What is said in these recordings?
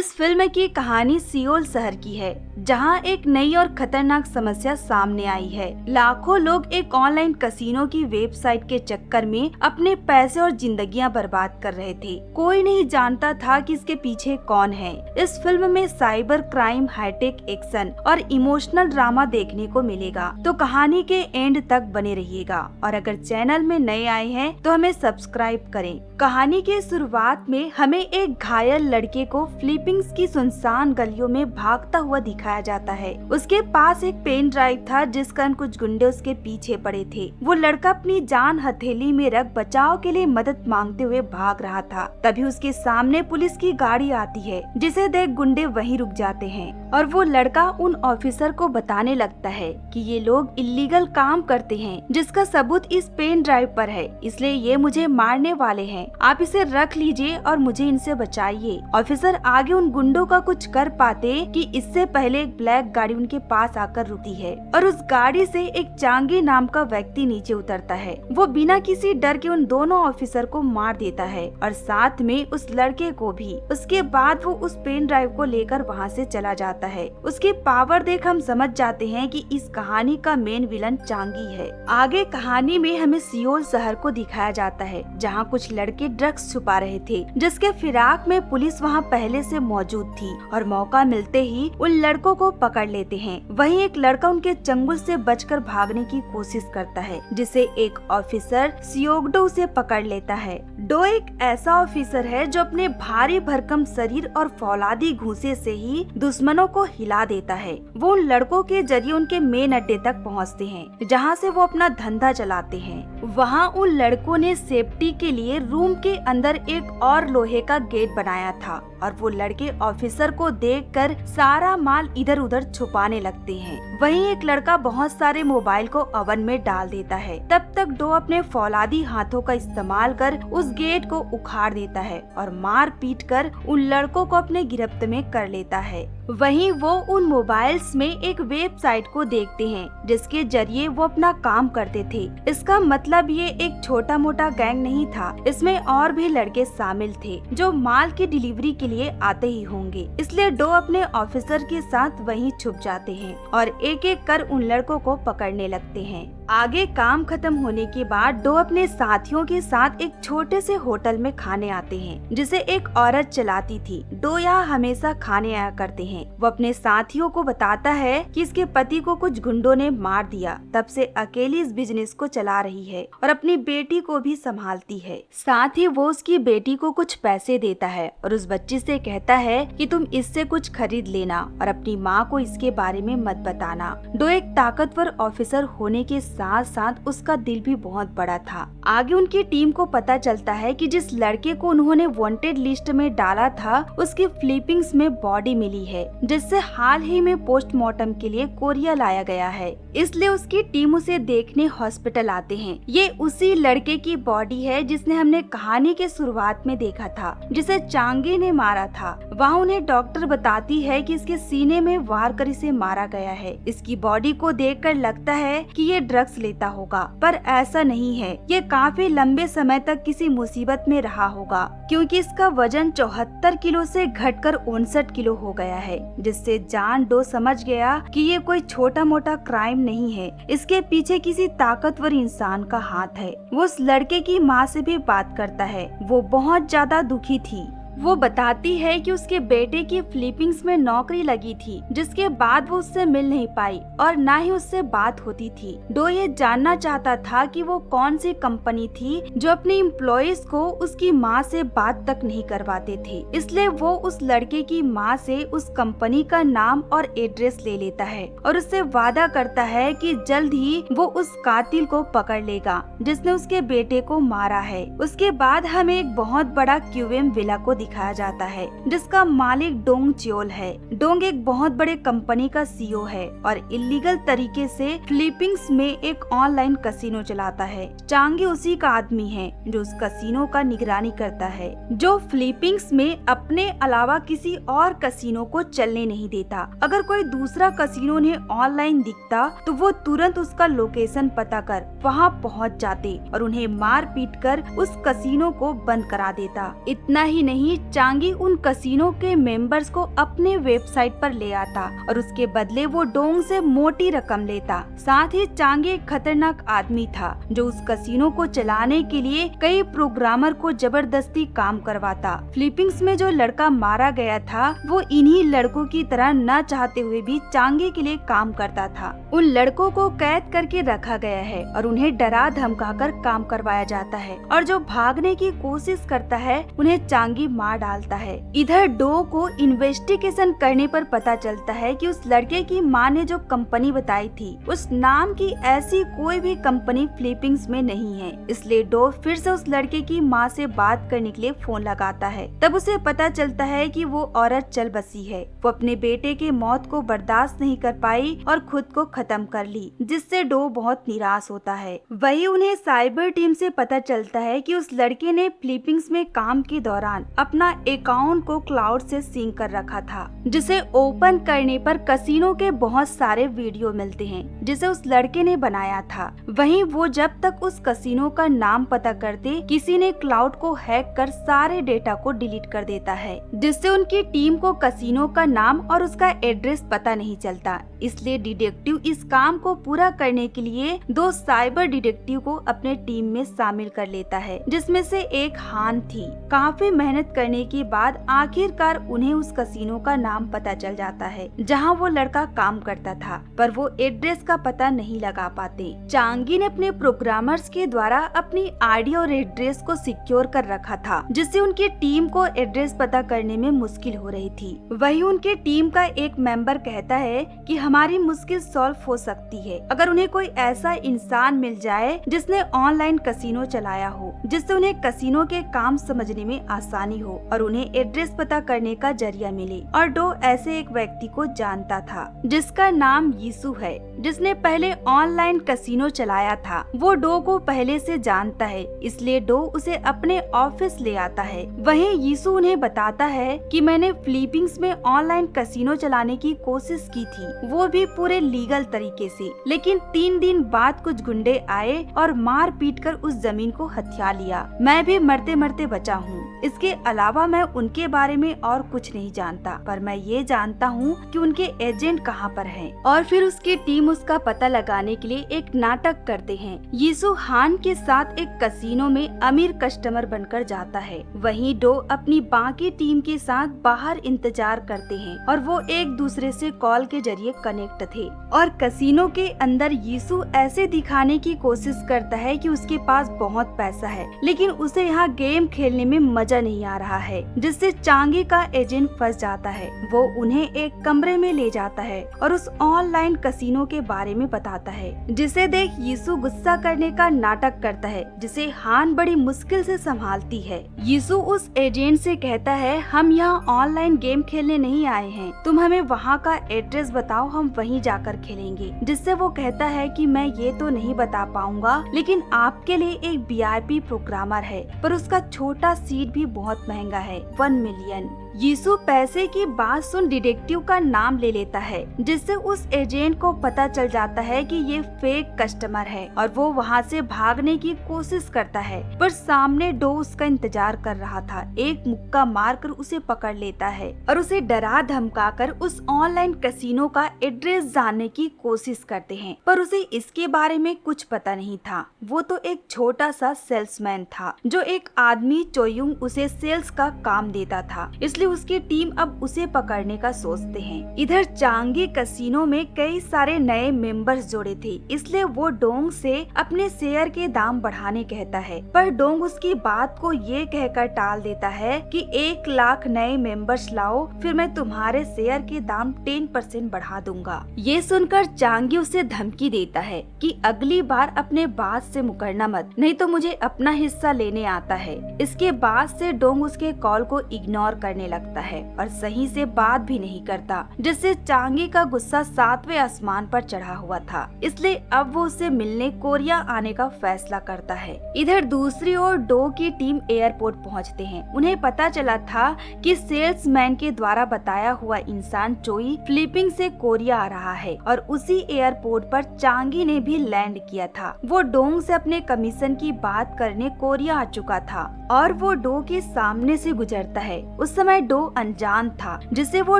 इस फिल्म की कहानी सियोल शहर की है, जहां एक नई और खतरनाक समस्या सामने आई है। लाखों लोग एक ऑनलाइन कसिनो की वेबसाइट के चक्कर में अपने पैसे और जिंदगियां बर्बाद कर रहे थे। कोई नहीं जानता था कि इसके पीछे कौन है। इस फिल्म में साइबर क्राइम, हाईटेक एक्शन और इमोशनल ड्रामा देखने को मिलेगा, तो कहानी के एंड तक बने रहिएगा। और अगर चैनल में नए आए हैं तो हमें सब्सक्राइब करें। कहानी के शुरुआत में हमें एक घायल लड़के को फिलीपींस की सुनसान गलियों में भागता हुआ दिखाया जाता है। उसके पास एक पेन ड्राइव था जिस कारण कुछ गुंडे उसके पीछे पड़े थे। वो लड़का अपनी जान हथेली में रख बचाव के लिए मदद मांगते हुए भाग रहा था। तभी उसके सामने पुलिस की गाड़ी आती है, जिसे देख गुंडे वहीं रुक जाते हैं और वो लड़का उन ऑफिसर को बताने लगता है कि ये लोग इल्लीगल काम करते हैं, जिसका सबूत इस पेन ड्राइव पर है, इसलिए ये मुझे मारने वाले हैं। आप इसे रख लीजिए और मुझे इनसे बचाइए। ऑफिसर आगे उन गुंडों का कुछ कर पाते कि इससे पहले एक ब्लैक गाड़ी उनके पास आकर रुकती है और उस गाड़ी से एक चांगे नाम का व्यक्ति नीचे उतरता है। वो बिना किसी डर के उन दोनों ऑफिसर को मार देता है और साथ में उस लड़के को भी। उसके बाद वो उस पेन ड्राइव को लेकर वहाँ से चला जाता है। उसकी पावर देख हम समझ जाते हैं कि इस कहानी का मेन विलन चांगी है। आगे कहानी में हमें सियोल शहर को दिखाया जाता है, जहाँ कुछ लड़के ड्रग्स छुपा रहे थे, जिसके फिराक में पुलिस वहाँ पहले से मौजूद थी और मौका मिलते ही उन लड़कों को पकड़ लेते हैं। वहीं एक लड़का उनके चंगुल से बचकर भागने की कोशिश करता है, जिसे एक ऑफिसर सियोगडो से पकड़ लेता है। डो एक ऐसा ऑफिसर है जो अपने भारी भरकम शरीर और फौलादी घूंसे से ही दुश्मनों को हिला देता है। वो उन लड़कों के जरिए उनके मेन अड्डे तक पहुँचते हैं, जहाँ से वो अपना धंधा चलाते हैं। वहाँ उन लड़कों ने सेफ्टी के लिए रूम के अंदर एक और लोहे का गेट बनाया था और वो लड़के ऑफिसर को देखकर सारा माल इधर उधर छुपाने लगते हैं। वहीं एक लड़का बहुत सारे मोबाइल को ओवन में डाल देता है। तब तक डो अपने फौलादी हाथों का इस्तेमाल कर उस गेट को उखाड़ देता है और मार पीट कर उन लड़कों को अपने गिरफ्त में कर लेता है। वहीं वो उन मोबाइल्स में एक वेबसाइट को देखते हैं, जिसके जरिए वो अपना काम करते थे। इसका मतलब ये एक छोटा मोटा गैंग नहीं था, इसमें और भी लड़के शामिल थे जो माल की डिलीवरी के लिए आते ही होंगे। इसलिए डो अपने ऑफिसर के साथ वहीं छुप जाते हैं और एक एक कर उन लड़कों को पकड़ने लगते हैं। आगे काम खत्म होने के बाद डो अपने साथियों के साथ एक छोटे से होटल में खाने आते हैं, जिसे एक औरत चलाती थी। डो यहाँ हमेशा खाने आया करते हैं। वो अपने साथियों को बताता है कि इसके पति को कुछ गुंडों ने मार दिया, तब से अकेली इस बिजनेस को चला रही है और अपनी बेटी को भी संभालती है। साथ ही वो उसकी बेटी को कुछ पैसे देता है और उस बच्ची से कहता है कि तुम इससे कुछ खरीद लेना और अपनी माँ को इसके बारे में मत बताना। डो एक ताकतवर ऑफिसर होने के साथ साथ उसका दिल भी बहुत बड़ा था। आगे उनकी टीम को पता चलता है कि जिस लड़के को उन्होंने वांटेड लिस्ट में डाला था, उसकी फिलीपींस में बॉडी मिली है, जिससे हाल ही में पोस्टमार्टम के लिए कोरिया लाया गया है। इसलिए उसकी टीम उसे देखने हॉस्पिटल आते हैं। ये उसी लड़के की बॉडी है जिसने हमने कहानी के शुरुआत में देखा था, जिसे चांगे ने मारा था। वहाँ उन्हें डॉक्टर बताती है कि इसके सीने में वार कर इसे मारा गया है। इसकी बॉडी को देखकर लगता है कि ये ड्रग्स लेता होगा, पर ऐसा नहीं है। ये काफी लंबे समय तक किसी मुसीबत में रहा होगा, क्योंकि इसका वजन 74 किलो से घटकर 59 किलो हो गया है, जिससे जान डो समझ गया कि ये कोई छोटा मोटा क्राइम नहीं है। इसके पीछे किसी ताकतवर इंसान का हाथ है। वो उस लड़के की माँ से भी बात करता है। वो बहुत ज्यादा दुखी थी। वो बताती है कि उसके बेटे की फिलीपींस में नौकरी लगी थी, जिसके बाद वो उससे मिल नहीं पाई और ना ही उससे बात होती थी। डो ये जानना चाहता था कि वो कौन सी कंपनी थी जो अपने एम्प्लॉइज को उसकी माँ से बात तक नहीं करवाते थे। इसलिए वो उस लड़के की माँ से उस कंपनी का नाम और एड्रेस ले लेता है और उससे वादा करता है कि जल्द ही वो उस कातिल को पकड़ लेगा जिसने उसके बेटे को मारा है। उसके बाद हमें एक बहुत बड़ा क्यूएम विला को दिखाया जाता है, जिसका मालिक डोंग चियोल है। डोंग एक बहुत बड़े कंपनी का सीईओ है और इलीगल तरीके से फिलीपींस में एक ऑनलाइन कसिनो चलाता है। चांगे उसी का आदमी है जो उस कसिनो का निगरानी करता है, जो फिलीपींस में अपने अलावा किसी और कसिनो को चलने नहीं देता। अगर कोई दूसरा कसिनो उन्हें ऑनलाइन दिखता तो वो तुरंत उसका लोकेशन पता कर वहाँ पहुँच जाते और उन्हें मार पीट कर उस कसिनो को बंद करा देता। इतना ही नहीं, वहीं चांगी उन कसीनो के मेंबर्स को अपने वेबसाइट पर ले आता और उसके बदले वो डोंग से मोटी रकम लेता। साथ ही चांगी एक खतरनाक आदमी था जो उस कसीनो को चलाने के लिए कई प्रोग्रामर को जबरदस्ती काम करवाता। फिलीपींस में जो लड़का मारा गया था वो इन्हीं लड़कों की तरह न चाहते हुए भी चांगी के लिए काम करता था। उन लड़कों को कैद करके रखा गया है और उन्हें डरा धमका कर काम करवाया जाता है और जो भागने की कोशिश करता है उन्हें चांगी मार डालता है। इधर डो को इन्वेस्टिगेशन करने पर पता चलता है कि उस लड़के की माँ ने जो कंपनी बताई थी उस नाम की ऐसी कोई भी कंपनी फिलीपींस में नहीं है। इसलिए डो फिर से उस लड़के की माँ से बात करने के लिए फोन लगाता है। तब उसे पता चलता है कि वो औरत चल बसी है। वो अपने बेटे के मौत को बर्दाश्त नहीं कर पाई और खुद को खत्म कर ली, जिससे डो बहुत निराश होता है। वही उन्हें साइबर टीम से पता चलता है कि उस लड़के ने फिलीपींस में काम के दौरान अपना अकाउंट को क्लाउड से सिंक कर रखा था, जिसे ओपन करने पर कसीनो के बहुत सारे वीडियो मिलते हैं जिसे उस लड़के ने बनाया था। वहीं वो जब तक उस कसीनो का नाम पता करते किसी ने क्लाउड को हैक कर सारे डेटा को डिलीट कर देता है, जिससे उनकी टीम को कसीनो का नाम और उसका एड्रेस पता नहीं चलता। इसलिए डिटेक्टिव इस काम को पूरा करने के लिए 2 साइबर डिटेक्टिव को अपने टीम में शामिल कर लेता है, जिसमें से एक हान थी। काफी मेहनत करने के बाद आखिरकार उन्हें उस कसीनो का नाम पता चल जाता है जहां वो लड़का काम करता था, पर वो एड्रेस का पता नहीं लगा पाते। चांगी ने अपने प्रोग्रामर्स के द्वारा अपनी आईडी और एड्रेस को सिक्योर कर रखा था, जिससे उनकी टीम को एड्रेस पता करने में मुश्किल हो रही थी। वही उनके टीम का एक मेंबर कहता है कि हमारी मुश्किल सॉल्व हो सकती है अगर उन्हें कोई ऐसा इंसान मिल जाए जिसने ऑनलाइन कसीनो चलाया हो, जिससे उन्हें कसीनो के काम समझने में आसानी हो और उन्हें एड्रेस पता करने का जरिया मिले। और डो ऐसे एक व्यक्ति को जानता था जिसका नाम यीशु है, जिसने पहले ऑनलाइन कसीनो चलाया था। वो डो को पहले से जानता है, इसलिए डो उसे अपने ऑफिस ले आता है। वहीं यीशु उन्हें बताता है कि मैंने फिलीपींस में ऑनलाइन कसीनो चलाने की कोशिश की थी, वो भी पूरे लीगल तरीके से, लेकिन 3 दिन बाद कुछ गुंडे आए और मार पीट कर उस जमीन को हथिया लिया। मैं भी मरते मरते बचा हूँ। इसके अलावा मैं उनके बारे में और कुछ नहीं जानता, पर मैं ये जानता हूँ कि उनके एजेंट कहाँ पर हैं। और फिर उसकी टीम उसका पता लगाने के लिए एक नाटक करते हैं। यीशु हान के साथ एक कसीनो में अमीर कस्टमर बनकर जाता है। वहीं डो अपनी बाकी टीम के साथ बाहर इंतजार करते हैं और वो एक दूसरे से कॉल के जरिए कनेक्ट थे। और कसीनो के अंदर यीशु ऐसे दिखाने की कोशिश करता है कि उसके पास बहुत पैसा है, लेकिन उसे यहाँ गेम खेलने में मजा नहीं आ रहा है, जिससे चांगी का एजेंट फंस जाता है। वो उन्हें एक कमरे में ले जाता है और उस ऑनलाइन कसीनो के बारे में बताता है, जिसे देख यीशु गुस्सा करने का नाटक करता है, जिसे हान बड़ी मुश्किल से संभालती है। यीशु उस एजेंट से कहता है, हम यहाँ ऑनलाइन गेम खेलने नहीं आए हैं, तुम हमें वहाँ का एड्रेस बताओ, हम वहीं जाकर खेलेंगे। जिससे वो कहता है कि मैं ये तो नहीं बता पाऊंगा, लेकिन आपके लिए एक VIP प्रोग्रामर है, पर उसका छोटा सीट भी बहुत महंगा है, 1 मिलियन। यीशु पैसे की बात सुन डिटेक्टिव का नाम ले लेता है, जिससे उस एजेंट को पता चल जाता है कि ये फेक कस्टमर है और वो वहाँ से भागने की कोशिश करता है, पर सामने डो उसका इंतजार कर रहा था। एक मुक्का मारकर उसे पकड़ लेता है और उसे डरा धमकाकर उस ऑनलाइन कसीनो का एड्रेस जानने की कोशिश करते हैं, पर उसे इसके बारे में कुछ पता नहीं था। वो तो एक छोटा सा सेल्समैन था जो एक आदमी चोयुंग उसे सेल्स का काम देता था, इसलिए उसकी टीम अब उसे पकड़ने का सोचते हैं। इधर चांगी कसीनो में कई सारे नए मेंबर्स जोड़े थे, इसलिए वो डोंग से अपने शेयर के दाम बढ़ाने कहता है, पर डोंग उसकी बात को ये कहकर टाल देता है कि 1 लाख नए मेंबर्स लाओ, फिर मैं तुम्हारे शेयर के दाम 10% बढ़ा दूंगा। ये सुनकर चांगी उसे धमकी देता है कि अगली बार अपने बात से मुकरना मत, नहीं तो मुझे अपना हिस्सा लेने आता है। इसके बाद से डोंग उसके कॉल को इग्नोर करने लगता है और सही से बात भी नहीं करता, जिससे चांगी का गुस्सा 7वें आसमान पर चढ़ा हुआ था। इसलिए अब वो उसे मिलने कोरिया आने का फैसला करता है। इधर दूसरी ओर डो की टीम एयरपोर्ट पहुंचते हैं। उन्हें पता चला था कि सेल्समैन के द्वारा बताया हुआ इंसान चोई फिलीपींस से कोरिया आ रहा है और उसी एयरपोर्ट पर चांगी ने भी लैंड किया था। वो डोंग से अपने कमीशन की बात करने कोरिया आ चुका था और वो डो के सामने से गुजरता है। उस समय डो अनजान था, जिसे वो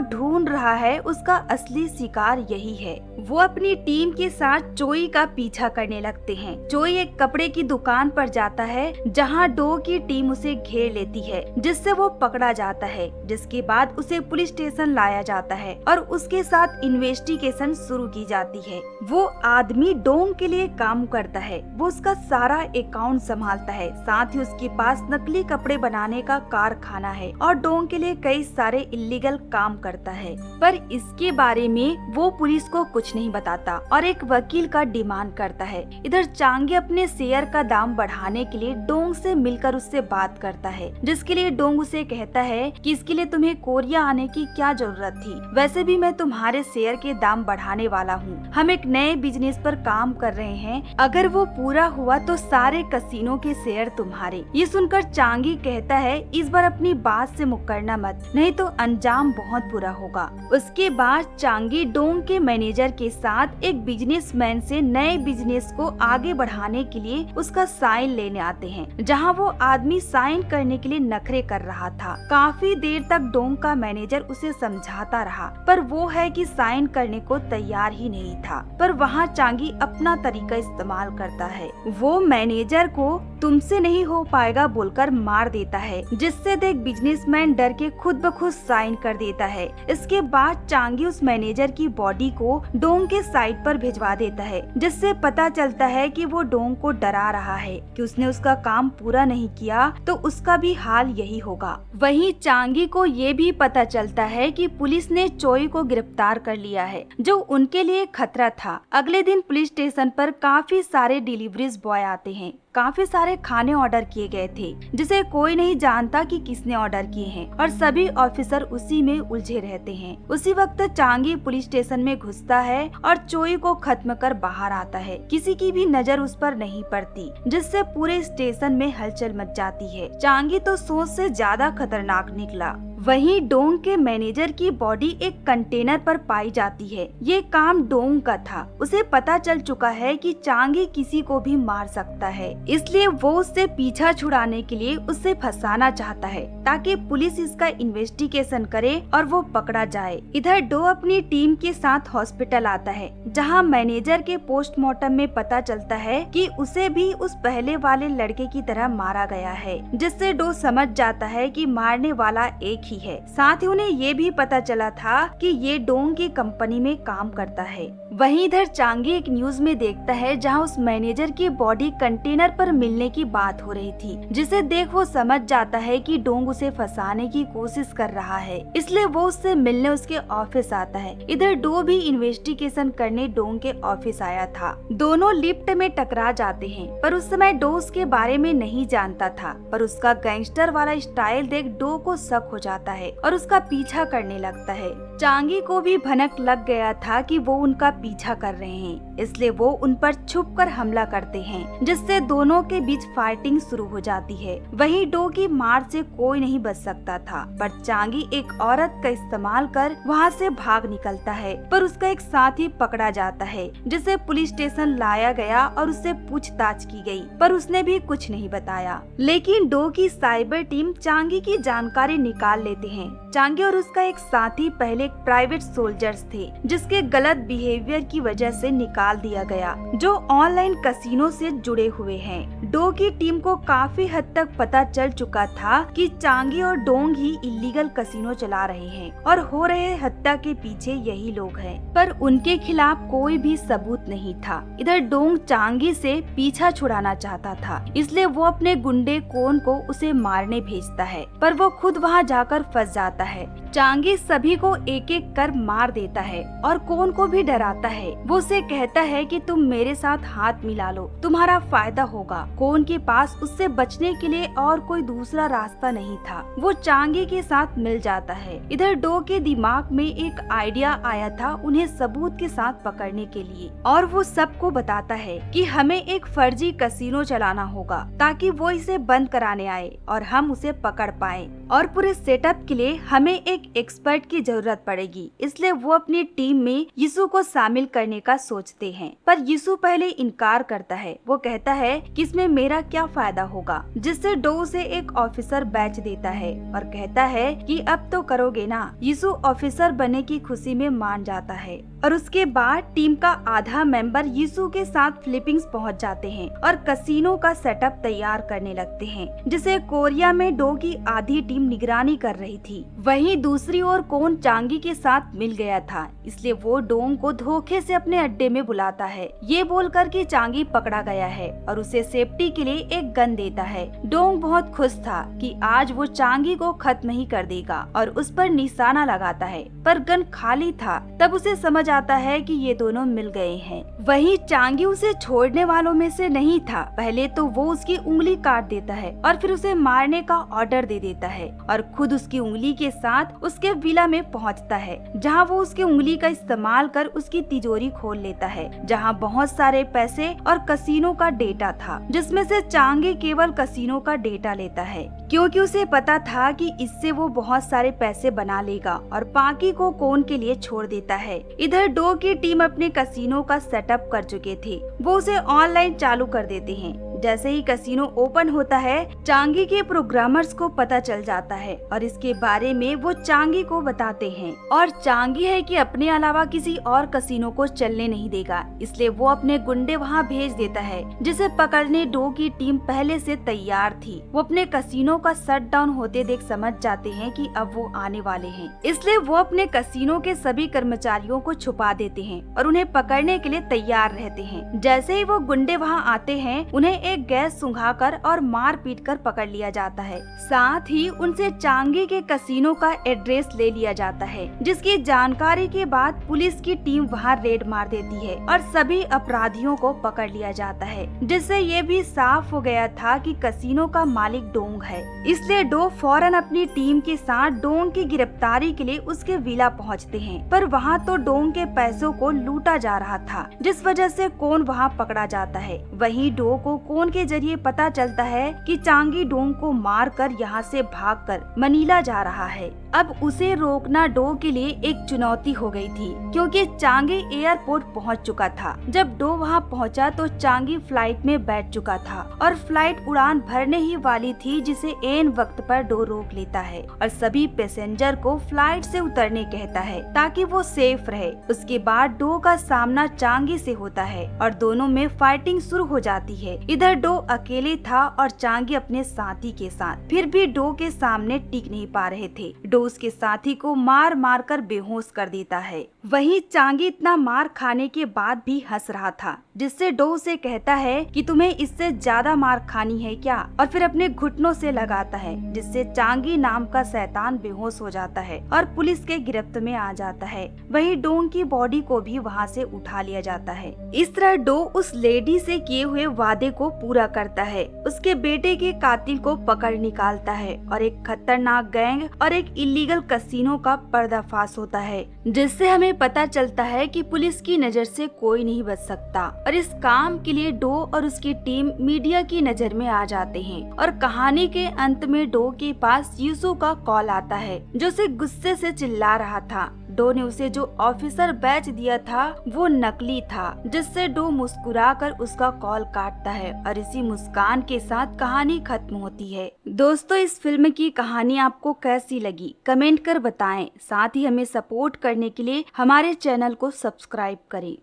ढूंढ रहा है उसका असली शिकार यही है। वो अपनी टीम के साथ चोई का पीछा करने लगते हैं। चोई एक कपड़े की दुकान पर जाता है, जहां डो की टीम उसे घेर लेती है, जिससे वो पकड़ा जाता है, जिसके बाद उसे पुलिस स्टेशन लाया जाता है और उसके साथ इन्वेस्टिगेशन शुरू की जाती है। वो आदमी डोंग के लिए काम करता है। वो उसका सारा अकाउंट संभालता है, साथ ही उसके पास नकली कपड़े बनाने का कारखाना है और डोंग के लिए कई सारे इल्लीगल काम करता है। पर इसके बारे में वो पुलिस को कुछ नहीं बताता और एक वकील का डिमांड करता है। इधर चांगी अपने शेयर का दाम बढ़ाने के लिए डोंग से मिलकर उससे बात करता है, जिसके लिए डोंग उसे कहता है कि इसके लिए तुम्हें कोरिया आने की क्या जरूरत थी, वैसे भी मैं तुम्हारे शेयर के दाम बढ़ाने वाला हूँ। हम एक नए बिजनेस पर काम कर रहे हैं, अगर वो पूरा हुआ तो सारे कसिनो के शेयर तुम्हारे। ये सुनकर चांगी कहता है इस बार अपनी बात से मुकरना मत, नहीं तो अंजाम बहुत बुरा होगा। उसके बाद चांगी डोंग के मैनेजर के साथ एक बिजनेसमैन से नए बिजनेस को आगे बढ़ाने के लिए उसका साइन लेने आते हैं, जहां वो आदमी साइन करने के लिए नखरे कर रहा था। काफी देर तक डोंग का मैनेजर उसे समझाता रहा, पर वो है कि साइन करने को तैयार ही नहीं था। पर वहाँ चांगी अपना तरीका इस्तेमाल करता है। वो मैनेजर को तुमसे नहीं हो पाएगा बोलकर मार देता है, जिससे देख बिजनेसमैन डर के खुद ब खुद साइन कर देता है। इसके बाद चांगी उस मैनेजर की बॉडी को डोंग के साइट पर भिजवा देता है, जिससे पता चलता है कि वो डोंग को डरा रहा है कि उसने उसका काम पूरा नहीं किया तो उसका भी हाल यही होगा। वहीं चांगी को ये भी पता चलता है कि पुलिस ने चोई को गिरफ्तार कर लिया है, जो उनके लिए खतरा था। अगले दिन पुलिस स्टेशन पर काफी सारे डिलीवरीज बॉय आते हैं। काफी सारे खाने ऑर्डर किए गए थे, जिसे कोई नहीं जानता कि किसने ऑर्डर किए हैं और सभी ऑफिसर उसी में उलझे रहते हैं। उसी वक्त चांगी पुलिस स्टेशन में घुसता है और चोई को खत्म कर बाहर आता है। किसी की भी नजर उस पर नहीं पड़ती, जिससे पूरे स्टेशन में हलचल मच जाती है। चांगी तो सोच से ज्यादा खतरनाक निकला। वहीं डोंग के मैनेजर की बॉडी एक कंटेनर पर पाई जाती है। ये काम डोंग का था। उसे पता चल चुका है कि चांगी किसी को भी मार सकता है, इसलिए वो उससे पीछा छुड़ाने के लिए उसे फंसाना चाहता है, ताकि पुलिस इसका इन्वेस्टिगेशन करे और वो पकड़ा जाए। इधर डो अपनी टीम के साथ हॉस्पिटल आता है, जहां मैनेजर के पोस्टमार्टम में पता चलता है कि उसे भी उस पहले वाले लड़के की तरह मारा गया है, जिससे डो समझ जाता है कि मारने वाला एक ही है। साथ ही उन्हें ये भी पता चला था कि ये डोंग की कंपनी में काम करता है। वहीं इधर चांगी एक न्यूज में देखता है, जहां उस मैनेजर की बॉडी कंटेनर पर मिलने की बात हो रही थी, जिसे देख वो समझ जाता है कि डोंग उसे फंसाने की कोशिश कर रहा है, इसलिए वो उससे मिलने उसके ऑफिस आता है। इधर डो भी इन्वेस्टिगेशन करने डोंग के ऑफिस आया था। दोनों लिफ्ट में टकरा जाते हैं, पर उस समय डो उसके बारे में नहीं जानता था, पर उसका गैंगस्टर वाला स्टाइल देख डो को शक हो जाता है और उसका पीछा करने लगता है। चांगी को भी भनक लग गया था कि वो उनका पीछा कर रहे हैं, इसलिए वो उन पर छुपकर हमला करते हैं, जिससे दोनों के बीच फाइटिंग शुरू हो जाती है। वहीं डो की मार से कोई नहीं बच सकता था, पर चांगी एक औरत का इस्तेमाल कर वहाँ से भाग निकलता है, पर उसका एक साथी पकड़ा जाता है, जिसे पुलिस स्टेशन लाया गया और उससे पूछताछ की गई, पर उसने भी कुछ नहीं बताया। लेकिन डो की साइबर टीम चांगी की जानकारी निकाल लेते हैं। चांगी और उसका एक साथी पहले प्राइवेट सोल्जर्स थे, जिसके गलत बिहेवियर की वजह से निकाल दिया गया, जो ऑनलाइन कसिनो से जुड़े हुए हैं। डो की टीम को काफी हद तक पता चल चुका था कि चांगी और डोंग ही इलीगल कसिनो चला रहे हैं और हो रहे हत्या के पीछे यही लोग हैं, पर उनके खिलाफ कोई भी सबूत नहीं था। इधर डोंग चांगी से पीछा छुड़ाना चाहता था, इसलिए वो अपने गुंडे कोन को उसे मारने भेजता है, पर वो खुद वहाँ जाकर और फंस जाता है। चांगी सभी को एक एक कर मार देता है और कोन को भी डराता है। वो उसे कहता है कि तुम मेरे साथ हाथ मिला लो, तुम्हारा फायदा होगा। कोन के पास उससे बचने के लिए और कोई दूसरा रास्ता नहीं था। वो चांगी के साथ मिल जाता है। इधर डो के दिमाग में एक आइडिया आया था उन्हें सबूत के साथ पकड़ने के लिए, और वो सबको बताता है कि हमें एक फर्जी कसिनो चलाना होगा ताकि वो इसे बंद कराने आए और हम उसे पकड़ पाए। और पूरे सेटअप के लिए हमें एक एक्सपर्ट की जरूरत पड़ेगी, इसलिए वो अपनी टीम में यीशु को शामिल करने का सोचते हैं। पर यीशु पहले इनकार करता है। वो कहता है कि इसमें मेरा क्या फायदा होगा, जिससे डो उसे एक ऑफिसर बैच देता है और कहता है कि अब तो करोगे ना। यीशु ऑफिसर बनने की खुशी में मान जाता है और उसके बाद टीम का आधा मेंबर यीशु के साथ फिलीपींस पहुंच जाते हैं और कसिनो का सेटअप तैयार करने लगते हैं, जिसे कोरिया में डो की आधी टीम निगरानी कर रही थी। वहीं दूसरी ओर कोन चांगी के साथ मिल गया था, इसलिए वो डोंग को धोखे से अपने अड्डे में बुलाता है, ये बोलकर कि चांगी पकड़ा गया है और उसे सेफ्टी के लिए एक गन देता है। डोंग बहुत खुश था कि आज वो चांगी को खत्म ही कर देगा और उस पर निशाना लगाता है, पर गन खाली था। तब उसे समझ आता है कि ये दोनों मिल गए हैं। वहीं चांगी उसे छोड़ने वालों में से नहीं था। पहले तो वो उसकी उंगली काट देता है और फिर उसे मारने का ऑर्डर दे देता है और खुद उसकी उंगली के साथ उसके विला में पहुंचता है, जहां वो उसकी उंगली का इस्तेमाल कर उसकी तिजोरी खोल लेता है, जहां बहुत सारे पैसे और कसिनो का डेटा था, जिसमें से चांगी केवल कसिनो का डेटा लेता है क्योंकि उसे पता था कि इससे वो बहुत सारे पैसे बना लेगा, और बाकी को कोन के लिए छोड़ देता है। इधर डो की टीम अपने कसिनो का सेटअप कर चुके थे। वो उसे ऑनलाइन चालू कर देते हैं। जैसे ही कसिनो ओपन होता है, चांगी के प्रोग्रामर्स को पता चल जाता है और इसके बारे में वो चांगी को बताते हैं, और चांगी है कि अपने अलावा किसी और कसिनो को चलने नहीं देगा, इसलिए वो अपने गुंडे वहां भेज देता है, जिसे पकड़ने डो की टीम पहले से तैयार थी। वो अपने कसिनो का शट डाउन होते देख समझ जाते हैं कि अब वो आने वाले हैं, इसलिए वो अपने कसिनो के सभी कर्मचारियों को छुपा देते हैं और उन्हें पकड़ने के लिए तैयार रहते हैं। जैसे ही वो गुंडे वहां आते हैं, उन्हें एक गैस सुंघाकर और मार पीट कर पकड़ लिया जाता है। साथ ही उनसे चांगी के कसिनो का एड्रेस ले लिया जाता है, जिसकी जानकारी के बाद पुलिस की टीम वहां रेड मार देती है और सभी अपराधियों को पकड़ लिया जाता है, जिससे ये भी साफ हो गया था कि कसिनो का मालिक डोंग है। इसलिए डो फौरन अपनी टीम के साथ डोंग की गिरफ्तारी के लिए उसके विला पहुंचते हैं, पर वहां तो डोंग के पैसों को लूटा जा रहा था, जिस वजह से कोन वहां पकड़ा जाता है। वहीं डो को कोन के जरिए पता चलता है कि चांगी डोंग को मारकर यहाँ से भागकर मनीला जा रहा है। अब उसे रोकना डो के लिए एक चुनौती हो गई थी, क्योंकि चांगी एयरपोर्ट पहुंच चुका था। जब डो वहां पहुंचा तो चांगी फ्लाइट में बैठ चुका था और फ्लाइट उड़ान भरने ही वाली थी, जिसे एन वक्त पर डो रोक लेता है और सभी पैसेंजर को फ्लाइट से उतरने कहता है ताकि वो सेफ रहे। उसके बाद डो का सामना चांगी से होता है और दोनों में फाइटिंग शुरू हो जाती है। इधर डो अकेले था और चांगी अपने साथी के साथ, फिर भी डो के सामने टिक नहीं पा रहे थे। डो उसके साथी को मार मार कर बेहोश कर देता है। वहीं चांगी इतना मार खाने के बाद भी हंस रहा था, जिससे डो उसे कहता है कि तुम्हें इससे ज्यादा मार खानी है क्या, और फिर अपने घुटनों से लगाता है, जिससे चांगी नाम का शैतान बेहोश हो जाता है और पुलिस के गिरफ्त में आ जाता है। वहीं डोंग की बॉडी को भी वहां से उठा लिया जाता है। इस तरह डो उस लेडी से किए हुए वादे को पूरा करता है, उसके बेटे के कातिल को पकड़ निकालता है और एक खतरनाक गैंग और एक इलीगल कसिनो का पर्दाफाश होता है, जिससे हमें पता चलता है कि पुलिस की नजर से कोई नहीं बच सकता। और इस काम के लिए डो और उसकी टीम मीडिया की नजर में आ जाते हैं और कहानी के अंत में डो के पास यीशु का कॉल आता है, जो उसे गुस्से से चिल्ला रहा था। डो ने उसे जो ऑफिसर बैच दिया था वो नकली था, जिससे डो मुस्कुराकर उसका कॉल काटता है और इसी मुस्कान के साथ कहानी खत्म होती है। दोस्तों, इस फिल्म की कहानी आपको कैसी लगी कमेंट कर बताएं। साथ ही हमें सपोर्ट करने के लिए हमारे चैनल को सब्सक्राइब करें।